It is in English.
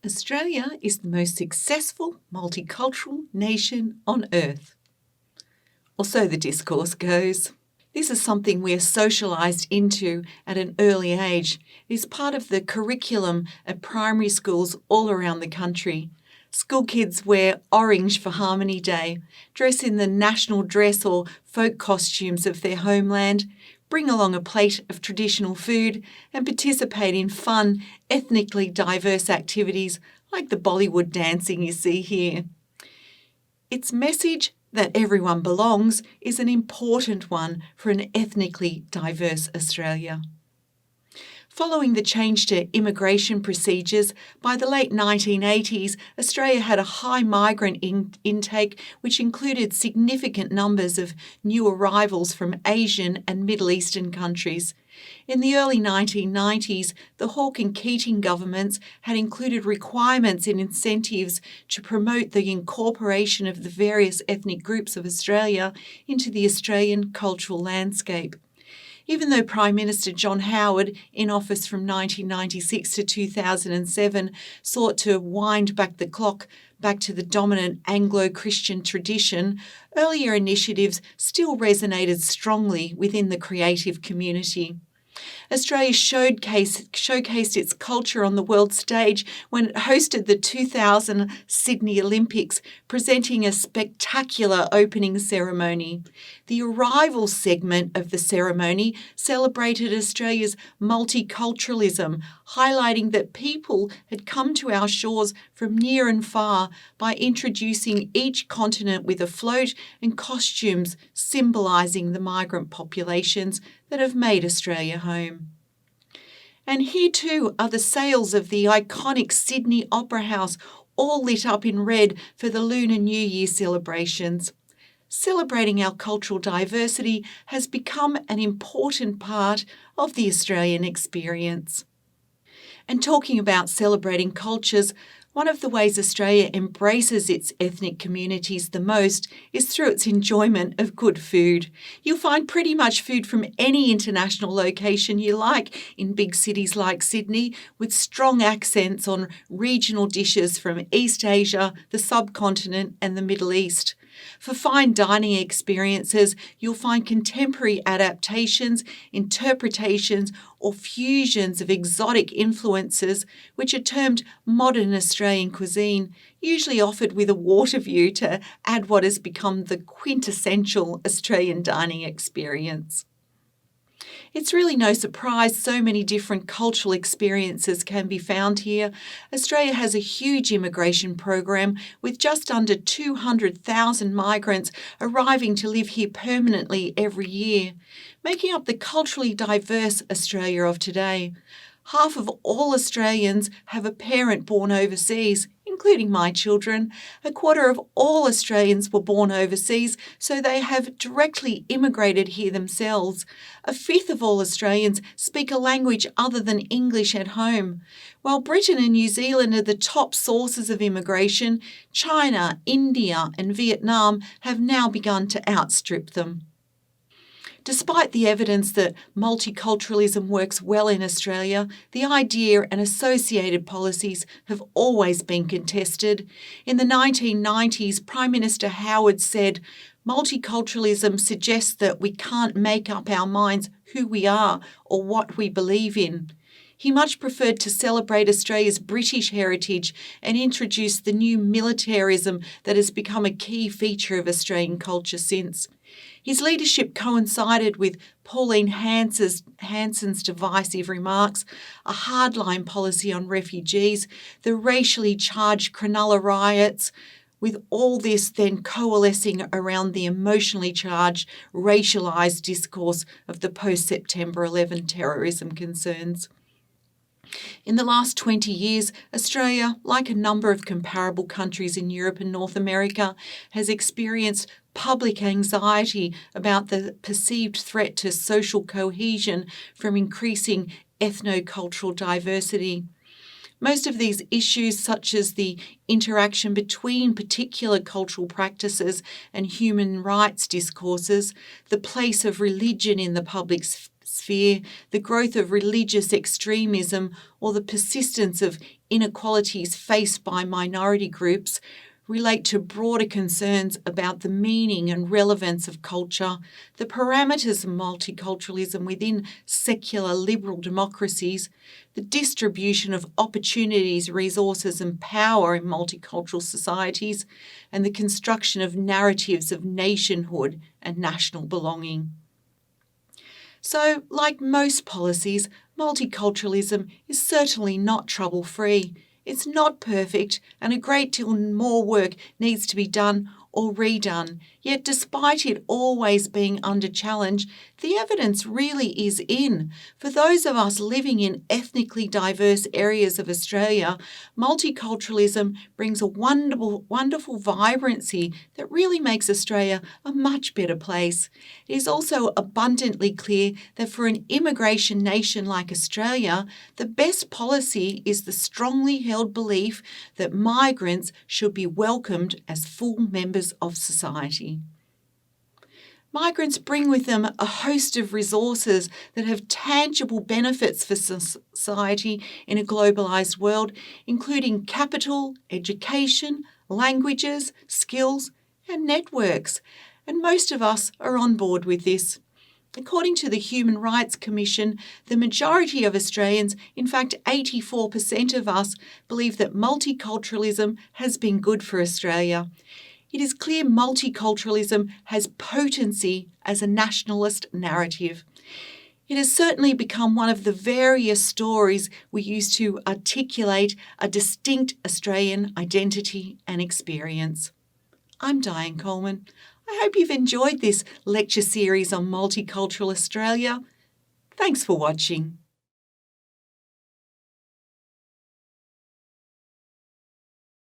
Australia is the most successful multicultural nation on earth. Or so the discourse goes. This is something we are socialised into at an early age. It is part of the curriculum at primary schools all around the country. School kids wear orange for Harmony Day, dress in the national dress or folk costumes of their homeland, bring along a plate of traditional food and participate in fun, ethnically diverse activities like the Bollywood dancing you see here. Its message that everyone belongs is an important one for an ethnically diverse Australia. Following the change to immigration procedures, by the late 1980s, Australia had a high migrant intake, which included significant numbers of new arrivals from Asian and Middle Eastern countries. In the early 1990s, the Hawke and Keating governments had included requirements and incentives to promote the incorporation of the various ethnic groups of Australia into the Australian cultural landscape. Even though Prime Minister John Howard, in office from 1996 to 2007, sought to wind back the clock back to the dominant Anglo-Christian tradition, earlier initiatives still resonated strongly within the creative community. Australia showcased its culture on the world stage when it hosted the 2000 Sydney Olympics, presenting a spectacular opening ceremony. The arrival segment of the ceremony celebrated Australia's multiculturalism, highlighting that people had come to our shores from near and far by introducing each continent with a float and costumes symbolising the migrant populations that have made Australia home. And here too are the sails of the iconic Sydney Opera House, all lit up in red for the Lunar New Year celebrations. Celebrating our cultural diversity has become an important part of the Australian experience. And talking about celebrating cultures, one of the ways Australia embraces its ethnic communities the most is through its enjoyment of good food. You'll find pretty much food from any international location you like in big cities like Sydney, with strong accents on regional dishes from East Asia, the subcontinent, and the Middle East. For fine dining experiences, you'll find contemporary adaptations, interpretations, or fusions of exotic influences, which are termed modern Australian cuisine, usually offered with a water view to add what has become the quintessential Australian dining experience. It's really no surprise so many different cultural experiences can be found here. Australia has a huge immigration program with just under 200,000 migrants arriving to live here permanently every year, making up the culturally diverse Australia of today. Half of all Australians have a parent born overseas, including my children. A quarter of all Australians were born overseas, so they have directly immigrated here themselves. A fifth of all Australians speak a language other than English at home. While Britain and New Zealand are the top sources of immigration, China, India, and Vietnam have now begun to outstrip them. Despite the evidence that multiculturalism works well in Australia, the idea and associated policies have always been contested. In the 1990s, Prime Minister Howard said, "Multiculturalism suggests that we can't make up our minds who we are or what we believe in." He much preferred to celebrate Australia's British heritage and introduce the new militarism that has become a key feature of Australian culture since. His leadership coincided with Pauline Hanson's divisive remarks, a hardline policy on refugees, the racially charged Cronulla riots, with all this then coalescing around the emotionally charged, racialised discourse of the post-September 11 terrorism concerns. In the last 20 years, Australia, like a number of comparable countries in Europe and North America, has experienced public anxiety about the perceived threat to social cohesion from increasing ethno-cultural diversity. Most of these issues, such as the interaction between particular cultural practices and human rights discourses, the place of religion in the public sphere, the growth of religious extremism, or the persistence of inequalities faced by minority groups relate to broader concerns about the meaning and relevance of culture, the parameters of multiculturalism within secular liberal democracies, the distribution of opportunities, resources and power in multicultural societies, and the construction of narratives of nationhood and national belonging. So, like most policies, multiculturalism is certainly not trouble-free. It's not perfect, and a great deal more work needs to be done or redone. Yet despite it always being under challenge, the evidence really is in. For those of us living in ethnically diverse areas of Australia, multiculturalism brings a wonderful vibrancy that really makes Australia a much better place. It is also abundantly clear that for an immigration nation like Australia, the best policy is the strongly held belief that migrants should be welcomed as full members of society. Migrants bring with them a host of resources that have tangible benefits for society in a globalised world, including capital, education, languages, skills, and networks. And most of us are on board with this. According to the Human Rights Commission, the majority of Australians, in fact 84% of us, believe that multiculturalism has been good for Australia. It is clear multiculturalism has potency as a nationalist narrative. It has certainly become one of the various stories we use to articulate a distinct Australian identity and experience. I'm Diane Colman. I hope you've enjoyed this lecture series on multicultural Australia. Thanks for watching.